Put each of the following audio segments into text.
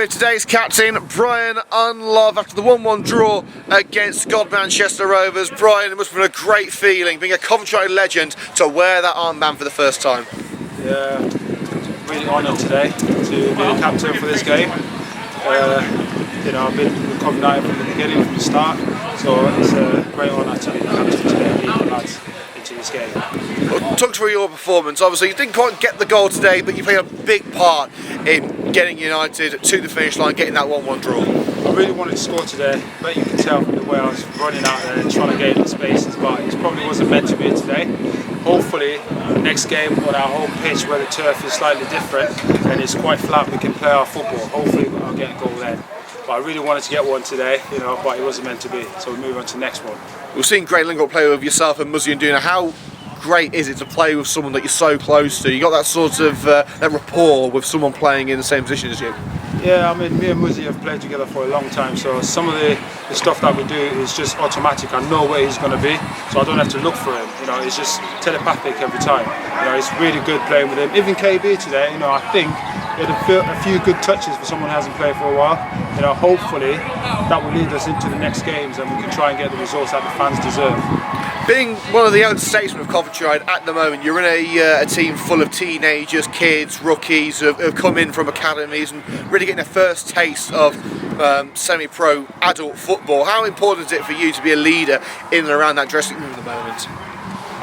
with today's captain, Brian Ndlovu, after the 1-1 draw against Godmanchester Rovers. Brian, it must have been a great feeling, being a Coventry United legend, to wear that armband for the first time. Yeah, really honoured today to be the captain for this game. I've been with Coventry United from the beginning, from the start, so it's a great honour to be the captain today and lead the lads into this game. Well, talk through your performance. Obviously, you didn't quite get the goal today, but you played a big part in getting United to the finish line, getting that 1-1 draw. I really wanted to score today, but you can tell from the way I was running out there and trying to get into spaces, but it probably wasn't meant to be today. Hopefully, next game on our home pitch where the turf is slightly different and it's quite flat, we can play our football. Hopefully I'll get a goal then. But I really wanted to get one today, but it wasn't meant to be, so we move on to the next one. We've seen great link-up play with yourself and Muzzy and Duna. How great is it to play with someone that you're so close to? You got that sort of that rapport with someone playing in the same position as you? Yeah, I mean, me and Muzzy have played together for a long time, so some of the stuff that we do is just automatic. I know where he's going to be, so I don't have to look for him. It's just telepathic every time. It's really good playing with him. Even KB today, I think he had a few good touches for someone who hasn't played for a while. Hopefully that will lead us into the next games and we can try and get the results that the fans deserve. Being one of the elder statesmen of Coventry United at the moment, you're in a team full of teenagers, kids, rookies who have come in from academies and really getting their first taste of semi-pro adult football. How important is it for you to be a leader in and around that dressing room at the moment?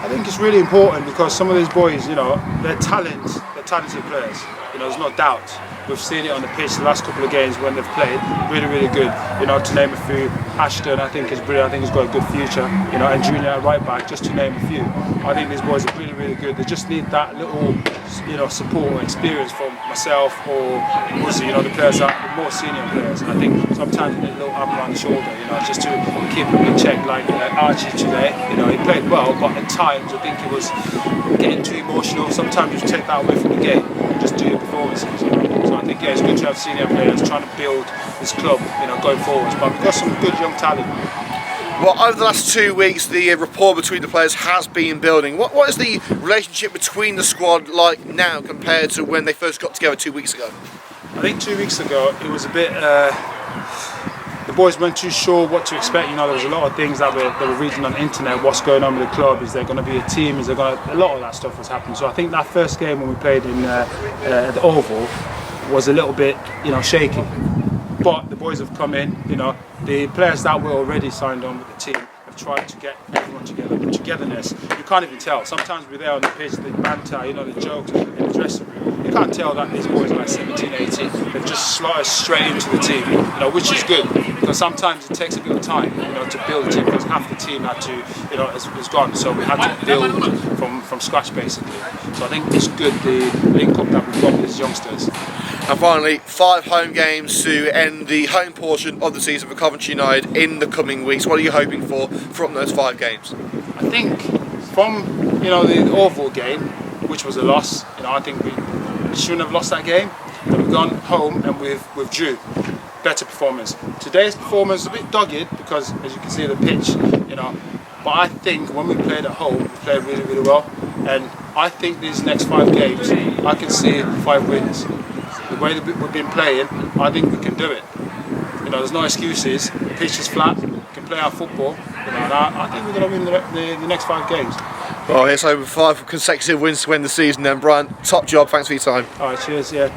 I think it's really important because some of these boys, they're talented players. There's no doubt. We've seen it on the pitch the last couple of games when they've played. Really, really good. To name a few, Ashton I think is brilliant. I think he's got a good future. And Junior at right back, just to name a few. I think these boys are really, really good. They just need that little, support or experience from myself or Muzzy, the players that are the more senior players. And I think sometimes they need a little up around the shoulder, just to keep them in check. Like Archie today, he played well, but at times I think he was getting too emotional. Sometimes you take that away from the game, just do your performances. So I think it's good to have senior players trying to build this club, going forwards. But we've got some good young talent. Well, over the last 2 weeks, the rapport between the players has been building. What is the relationship between the squad like now compared to when they first got together 2 weeks ago? I think 2 weeks ago it was a bit. The boys weren't too sure what to expect. There was a lot of things that they were reading on the internet. What's going on with the club? Is there going to be a team? A lot of that stuff was happening. So I think that first game when we played in the Oval was a little bit, shaky. But the boys have come in. The players that were already signed on with the team have tried to get everyone together. The togetherness, you can't even tell. Sometimes we're there on the pitch, the banter, the jokes in the dressing room. You can't tell that these boys are like 17, 18. They've just slotted straight into the team, which is good. Because sometimes it takes a bit of time, to build a team. Because half the team had to, is gone. So we had to build from scratch basically. So I think it's good the link up that we've got with these youngsters. And finally, 5 home games to end the home portion of the season for Coventry United in the coming weeks. What are you hoping for from those 5 games? I think from the Oval game, which was a loss, I think we shouldn't have lost that game. But we've gone home and we've withdrew. Better performance. Today's performance is a bit dogged because, as you can see, the pitch, But I think when we played at home, we played really, really well. And I think these next 5 games, I can see 5 wins. The way that we've been playing, I think we can do it. There's no excuses. The pitch is flat. We can play our football. And I think we're going to win the next 5 games. Well, here's over 5 consecutive wins to win the season then. Brian, top job. Thanks for your time. All right, cheers, yeah.